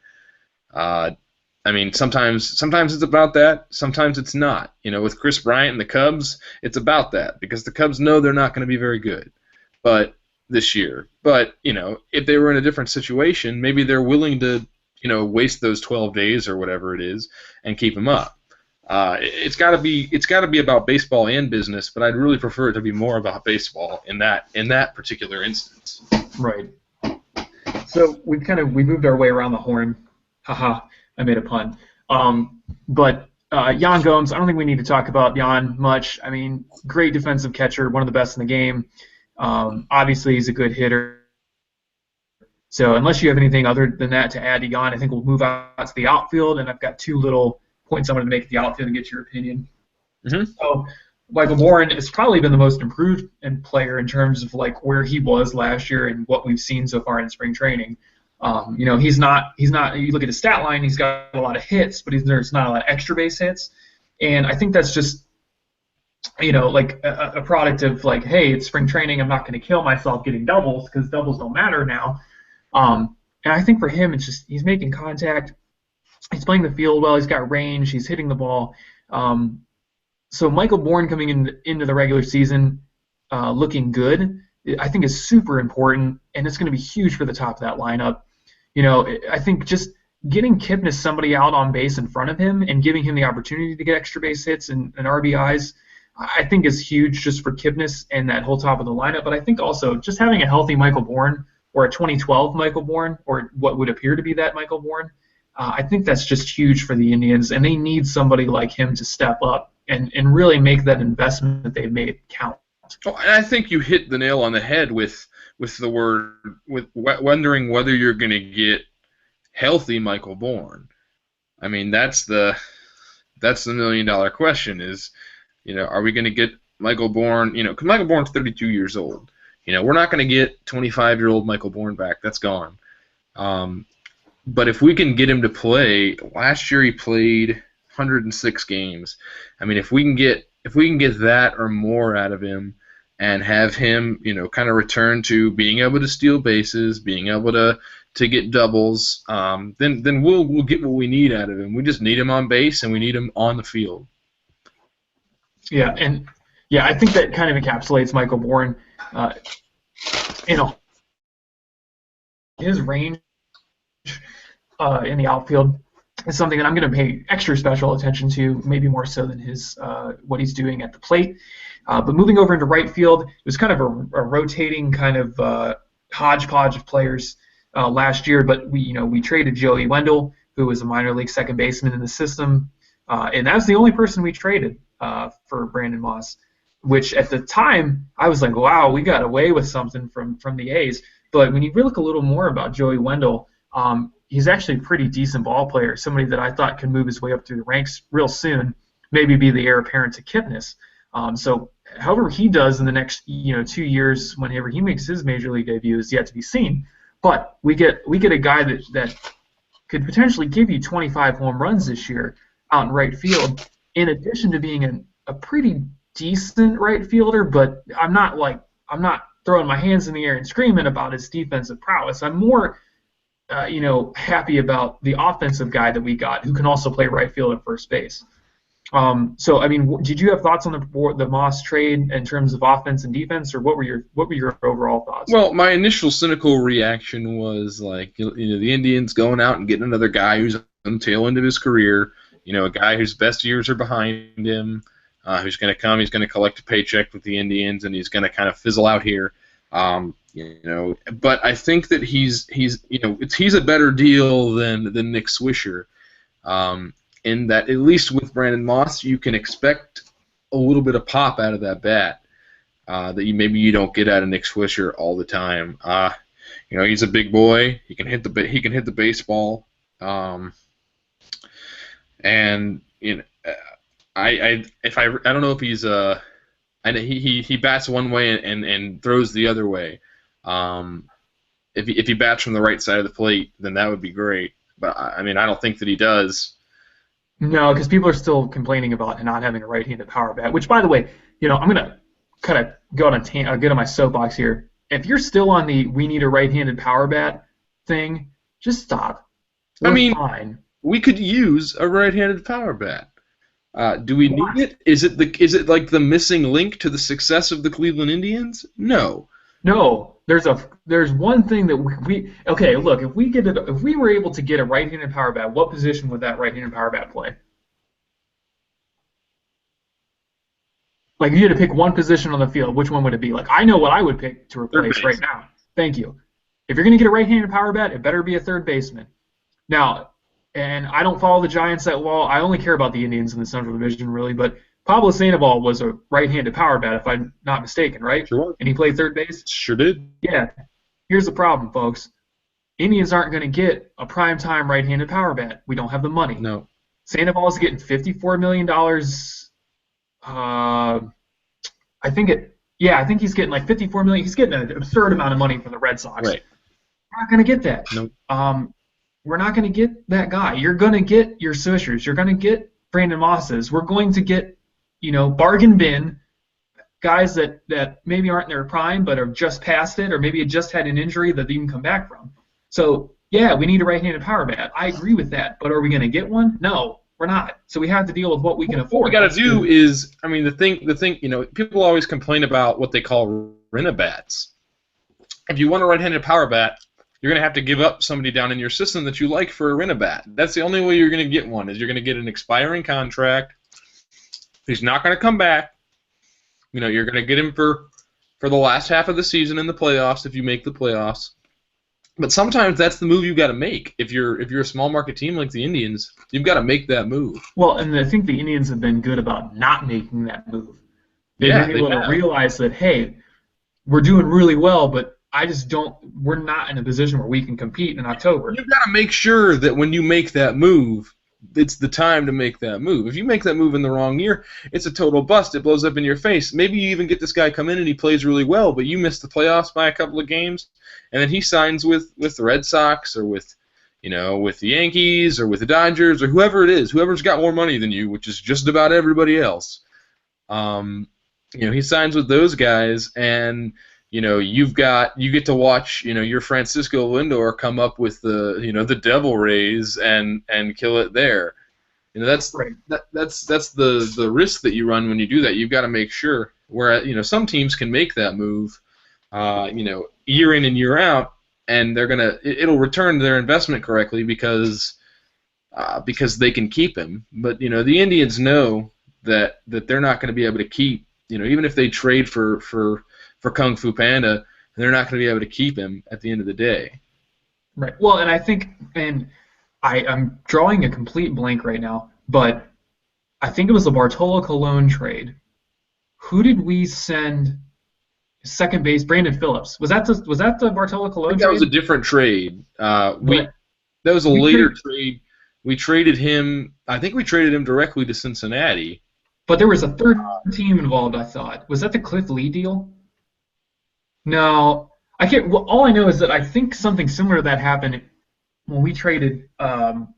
I mean, sometimes it's about that. Sometimes it's not. With Chris Bryant and the Cubs, it's about that because the Cubs know they're not going to be very good, but this year. But if they were in a different situation, maybe they're willing to waste those 12 days or whatever it is and keep him up. It's got to be about baseball and business, but I'd really prefer it to be more about baseball in that particular instance. Right. So we moved our way around the horn. Haha, I made a pun. But Yan Gomes, I don't think we need to talk about Yan much. I mean, great defensive catcher, one of the best in the game. Obviously, he's a good hitter. So unless you have anything other than that to add to Yan, I think we'll move out to the outfield, and I've got two little points I wanted to make at the outfield and get your opinion. Mm-hmm. So Michael Bourn has probably been the most improved player in terms of like where he was last year and what we've seen so far in spring training. He's not. You look at his stat line; he's got a lot of hits, but there's not a lot of extra base hits, and I think that's just like a product of like, hey, it's spring training. I'm not going to kill myself getting doubles because doubles don't matter now. And I think for him, it's just he's making contact. He's playing the field well. He's got range. He's hitting the ball. So Michael Bourn coming into the regular season looking good, I think is super important, and it's going to be huge for the top of that lineup. I think just getting Kipnis somebody out on base in front of him and giving him the opportunity to get extra base hits and RBIs, I think is huge just for Kipnis and that whole top of the lineup. But I think also just having a healthy Michael Bourn or a 2012 Michael Bourn or what would appear to be that Michael Bourn, I think that's just huge for the Indians, and they need somebody like him to step up and really make that investment that they've made count. Oh, and I think you hit the nail on the head with wondering whether you're going to get healthy Michael Bourn. I mean, that's the $1 million question is, are we going to get Michael Bourn, because Michael Bourn's 32 years old. We're not going to get 25-year-old Michael Bourn back. That's gone. But if we can get him to play, last year he played 106 games. I mean, if we can get that or more out of him and have him, kind of return to being able to steal bases, being able to get doubles, then we'll get what we need out of him. We just need him on base and we need him on the field. Yeah, and I think that kind of encapsulates Michael Bourn. His range in the outfield is something that I'm going to pay extra special attention to, maybe more so than his what he's doing at the plate. But moving over into right field, it was kind of a rotating kind of hodgepodge of players last year. But we traded Joey Wendell, who was a minor league second baseman in the system, and that was the only person we traded for Brandon Moss. Which at the time I was like, wow, we got away with something from the A's. But when you look a little more about Joey Wendell, he's actually a pretty decent ball player, somebody that I thought could move his way up through the ranks real soon, maybe be the heir apparent to Kipnis. So however he does in the next 2 years, whenever he makes his major league debut, is yet to be seen. But we get a guy that could potentially give you 25 home runs this year out in right field, in addition to being a pretty decent right fielder. But I'm not throwing my hands in the air and screaming about his defensive prowess. I'm more happy about the offensive guy that we got, who can also play right field and first base. So, I mean, did you have thoughts on the Moss trade in terms of offense and defense, or what were your overall thoughts? Well, my initial cynical reaction was like, the Indians going out and getting another guy who's on the tail end of his career, a guy whose best years are behind him, who's going to come, he's going to collect a paycheck with the Indians, and he's going to kind of fizzle out here. But I think that he's a better deal than Nick Swisher, in that at least with Brandon Moss you can expect a little bit of pop out of that bat that maybe you don't get out of Nick Swisher all the time. He's a big boy. He can hit the baseball, and I don't know if he's he bats one way and throws the other way. If he bats from the right side of the plate, then that would be great. But I don't think that he does. No, because people are still complaining about not having a right-handed power bat. Which, by the way, I'm gonna kind of get on my soapbox here. If you're still on the we need a right-handed power bat thing, just stop. I We're mean, fine. we could use a right-handed power bat. Do we need it? Is it like the missing link to the success of the Cleveland Indians? No. No, there's one thing that we okay. Look, if we were able to get a right-handed power bat, what position would that right-handed power bat play? Like, if you had to pick one position on the field, which one would it be? Like, I know what I would pick to Third replace base. right now. Thank you. If you're going to get a right-handed power bat, it better be a third baseman. Now, and I don't follow the Giants that well. I only care about the Indians in the Central Division, really. But Pablo Sandoval was a right-handed power bat, if I'm not mistaken, right? Sure. And he played third base? Sure did. Yeah. Here's the problem, folks. Indians aren't going to get a prime-time right-handed power bat. We don't have the money. No. Sandoval's getting $54 million. I think he's getting like $54 million. He's getting an absurd amount of money from the Red Sox. Right. We're not going to get that. Nope. We're not going to get that guy. You're going to get your Swishers. You're going to get Brandon Mosses. We're going to get, bargain bin guys that maybe aren't in their prime but are just past it, or maybe had just had an injury that they can come back from. So, yeah, we need a right-handed power bat. I agree with that. But are we going to get one? No. We're not. So we have to deal with what we can afford. What we got to do is, I mean, the thing, people always complain about what they call Rinabats. If you want a right-handed power bat, you're going to have to give up somebody down in your system that you like for a Rinabat. That's the only way you're going to get one, is you're going to get an expiring contract. He's not going to come back. You're going to get him for the last half of the season in the playoffs if you make the playoffs. But sometimes that's the move you've got to make. If you're a small market team like the Indians, you've got to make that move. Well, and I think the Indians have been good about not making that move. They've been able to realize that, hey, we're doing really well, but we're not in a position where we can compete in October. You've got to make sure that when you make that move, it's the time to make that move. If you make that move in the wrong year, it's a total bust. It blows up in your face. Maybe you even get this guy come in and he plays really well, but you miss the playoffs by a couple of games, and then he signs with the Red Sox or with the Yankees or with the Dodgers or whoever it is, whoever's got more money than you, which is just about everybody else. He signs with those guys, and you get to watch your Francisco Lindor come up with the Devil Rays and kill it there. That's right. That's the risk that you run when you do that. You've got to make sure. Where some teams can make that move, year in and year out, and it'll return their investment correctly because they can keep him. But the Indians know that they're not going to be able to keep. Even if they trade for Kung Fu Panda, they're not going to be able to keep him at the end of the day. Right. Well, and I think, and I'm drawing a complete blank right now, but I think it was the Bartolo Colon trade. Who did we send second base? Brandon Phillips. Was that the Bartolo Colon trade? That was a different trade. That was a later trade. We traded him. I think we traded him directly to Cincinnati. But there was a third team involved, I thought. Was that the Cliff Lee deal? No. I can't. Well, all I know is that I think something similar to that happened when we traded. I'm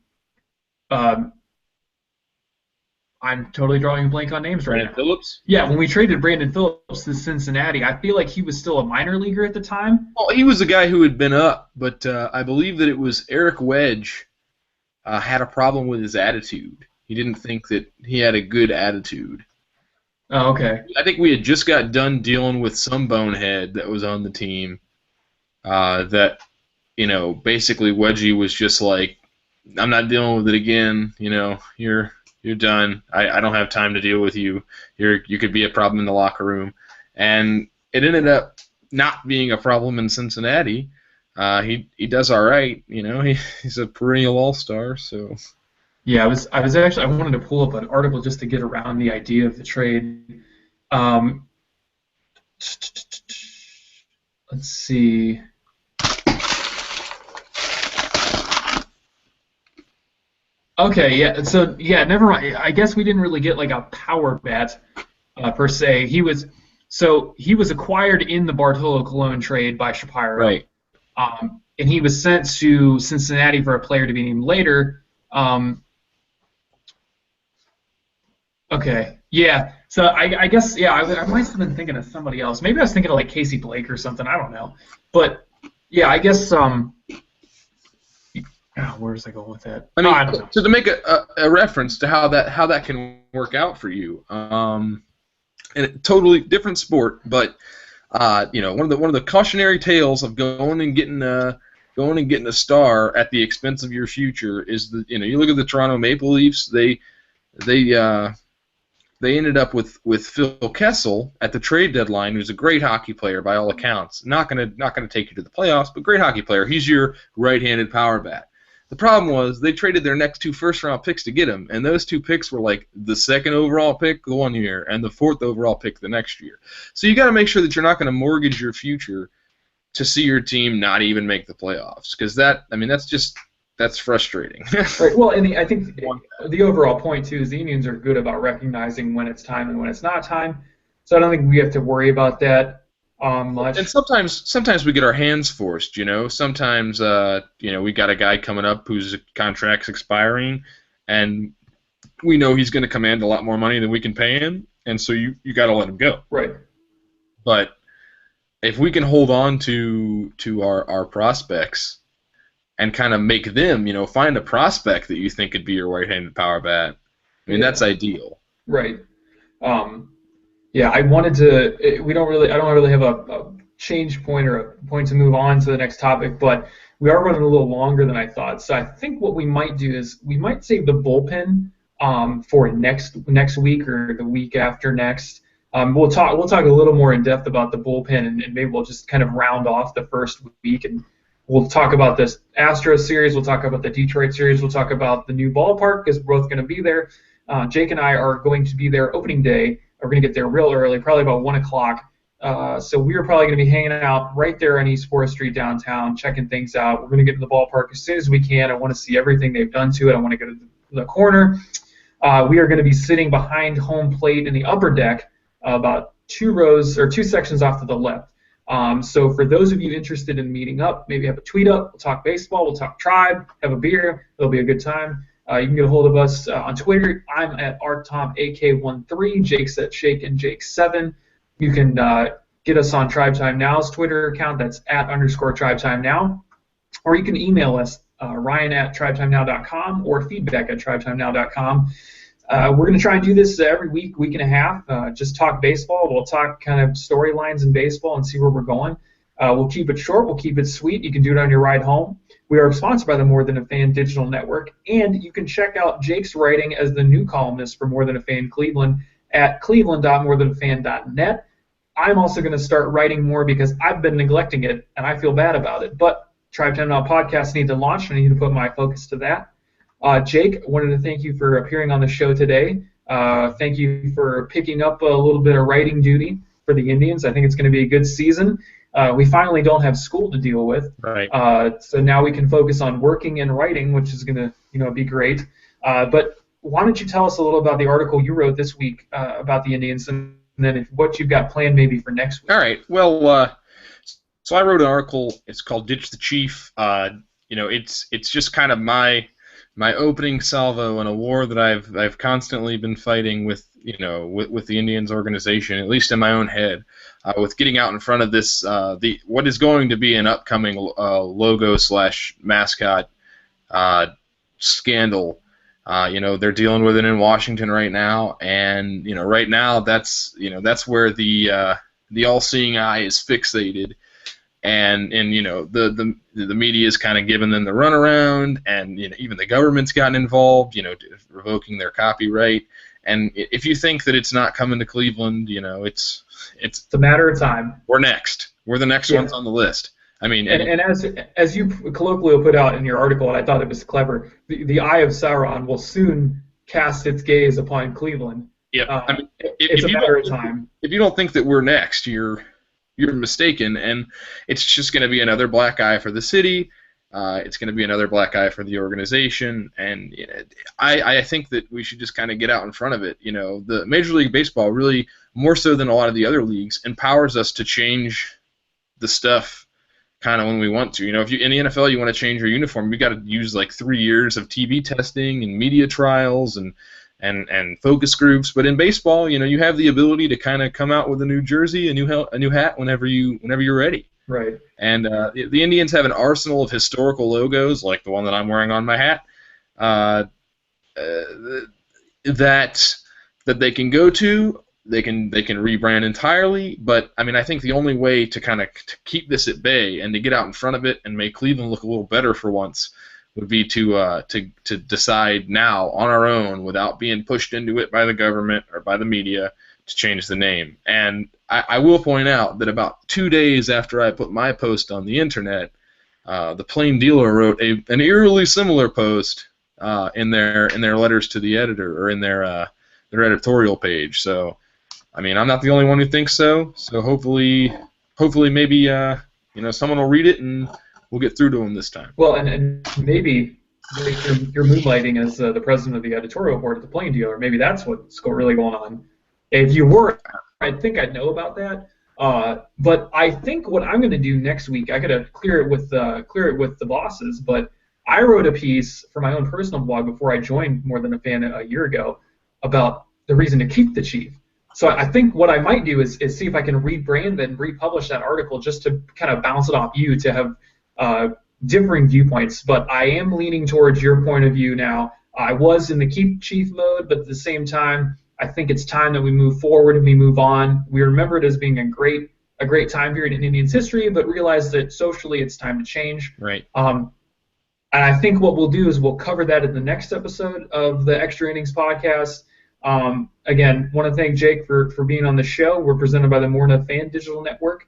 totally drawing a blank on names right now. Brandon Phillips? Yeah, when we traded Brandon Phillips to Cincinnati, I feel like he was still a minor leaguer at the time. Well, he was a guy who had been up, but I believe that it was Eric Wedge had a problem with his attitude. He didn't think that he had a good attitude. Oh, okay. I think we had just got done dealing with some bonehead that was on the team that, basically Wedgie was just like, I'm not dealing with it again. You're done. I don't have time to deal with you. You could be a problem in the locker room. And it ended up not being a problem in Cincinnati. He does all right. He's a perennial all-star, so... Yeah, I wanted to pull up an article just to get around the idea of the trade. Let's see. Okay, yeah. So yeah, never mind. I guess we didn't really get like a power bat per se. He was acquired in the Bartolo Colon trade by Shapiro. Right. And he was sent to Cincinnati for a player to be named later. Okay. Yeah. So I guess yeah, I might have been thinking of somebody else. Maybe I was thinking of like Casey Blake or something. I don't know. But yeah, I guess where was I going with that? I Oh, mean, I don't know. so to make a reference to how that can work out for you, and a totally different sport, but one of the cautionary tales of going and getting a star at the expense of your future is you look at the Toronto Maple Leafs. They uh, they ended up with Phil Kessel at the trade deadline, who's a great hockey player by all accounts. Not gonna take you to the playoffs, but great hockey player. He's your right-handed power bat. The problem was they traded their next 2 first-round picks to get him, and those 2 picks were like the second overall pick the one year and the 4th overall pick the next year. So you got to make sure that you're not going to mortgage your future to see your team not even make the playoffs, because that's frustrating. Right. Well, and I think the overall point too is the Indians are good about recognizing when it's time and when it's not time. So I don't think we have to worry about that much. And sometimes we get our hands forced. Sometimes we got a guy coming up whose contract's expiring, and we know he's going to command a lot more money than we can pay him, and so you got to let him go. Right. But if we can hold on to our prospects and kind of make them, find a prospect that you think could be your right-handed power bat, I mean, that's ideal. Right. Yeah, I wanted to. I don't really have a change point or a point to move on to the next topic, but we are running a little longer than I thought. So I think what we might do is we might save the bullpen for next week or the week after next. We'll talk a little more in depth about the bullpen, and maybe we'll just kind of round off the first week, and we'll talk about this Astros series. We'll talk about the Detroit series. We'll talk about the new ballpark because we're both going to be there. Jake and I are going to be there opening day. We're going to get there real early, probably about 1 o'clock. So we're probably going to be hanging out right there on East 4th Street downtown, checking things out. We're going to get to the ballpark as soon as we can. I want to see everything they've done to it. I want to go to the corner. We are going to be sitting behind home plate in the upper deck, about 2 sections off to the left. So for those of you interested in meeting up, maybe have a tweet up. We'll talk baseball. We'll talk Tribe. Have a beer. It'll be a good time. You can get a hold of us on Twitter. I'm at ArtTomAK13. Jake's at ShakeandJake7. You can get us on Tribe Time Now's Twitter account. That's @_Tribe Time Now. Or you can email us, Ryan at TribeTimeNow.com or feedback at TribeTimeNow.com. We're going to try and do this every week and a half. Just talk baseball. We'll talk kind of storylines in baseball and see where we're going. We'll keep it short. We'll keep it sweet. You can do it on your ride home. We are sponsored by the More Than a Fan Digital Network, and you can check out Jake's writing as the new columnist for More Than a Fan Cleveland at cleveland.morethanafan.net. I'm also going to start writing more because I've been neglecting it, and I feel bad about it. But Tribe Time Now podcast need to launch, and I need to put my focus to that. Jake, I wanted to thank you for appearing on the show today. Thank you for picking up a little bit of writing duty for the Indians. I think it's going to be a good season. We finally don't have school to deal with, right? So now we can focus on working and writing, which is going to, be great. But why don't you tell us a little about the article you wrote this week about the Indians, and then what you've got planned maybe for next week? All right. Well, so I wrote an article. It's called "Ditch the Chief." It's just kind of my opening salvo in a war that I've constantly been fighting with the Indians organization, at least in my own head, with getting out in front of this what is going to be an upcoming logo/mascot scandal. They're dealing with it in Washington right now, and right now that's where the all-seeing eye is fixated. And the media is kind of giving them the runaround, and even the government's gotten involved, revoking their copyright. And if you think that it's not coming to Cleveland, it's a matter of time. We're next. We're the next ones on the list. I mean, and as you colloquially put out in your article, and I thought it was clever, the eye of Sauron will soon cast its gaze upon Cleveland. Yeah, it's a matter of time. If you don't think that we're next, you're mistaken, and it's just going to be another black eye for the city. It's going to be another black eye for the organization, and I think that we should just kind of get out in front of it. The Major League Baseball really, more so than a lot of the other leagues, empowers us to change the stuff kind of when we want to. If you in the NFL you want to change your uniform, you got to use like 3 years of TV testing and media trials and and focus groups. But in baseball, you have the ability to kind of come out with a new jersey, a new hat whenever you're ready. Right. And the Indians have an arsenal of historical logos, like the one that I'm wearing on my hat, that they can go to. They can rebrand entirely, but I mean, I think the only way to kind of keep this at bay and to get out in front of it and make Cleveland look a little better for once would be to decide now on our own, without being pushed into it by the government or by the media, to change the name. And I will point out that about 2 days after I put my post on the internet, the Plain Dealer wrote an eerily similar post in their letters to the editor, or in their editorial page. So, I mean, I'm not the only one who thinks so. So hopefully maybe someone will read it and we'll get through to them this time. Well, and maybe you're moonlighting as the president of the editorial board at the Plain Dealer. Maybe that's what's really going on. If you were, I think I'd know about that. But I think what I'm going to do next week, I got to clear it with the bosses. But I wrote a piece for my own personal blog before I joined More Than a Fan a year ago about the reason to keep the chief. So I think what I might do is see if I can rebrand and republish that article, just to kind of bounce it off you, to have differing viewpoints. But I am leaning towards your point of view now. I was in the keep chief mode, but at the same time, I think it's time that we move forward and we move on. We remember it as being a great time period in Indians history, but realize that socially it's time to change. Right. And I think what we'll do is we'll cover that in the next episode of the Extra Innings podcast. Again, want to thank Jake for being on the show. We're presented by the More Than a Fan Digital Network.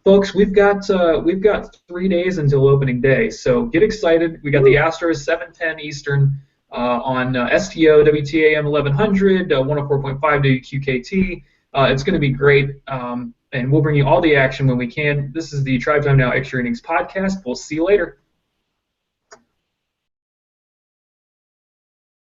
Folks, we've got 3 days until opening day, so get excited. We got the Astros 7:10 Eastern on STO WTAM 1100 104.5 WQKT. It's going to be great, and we'll bring you all the action when we can. This is the Tribe Time Now Extra Innings podcast. We'll see you later.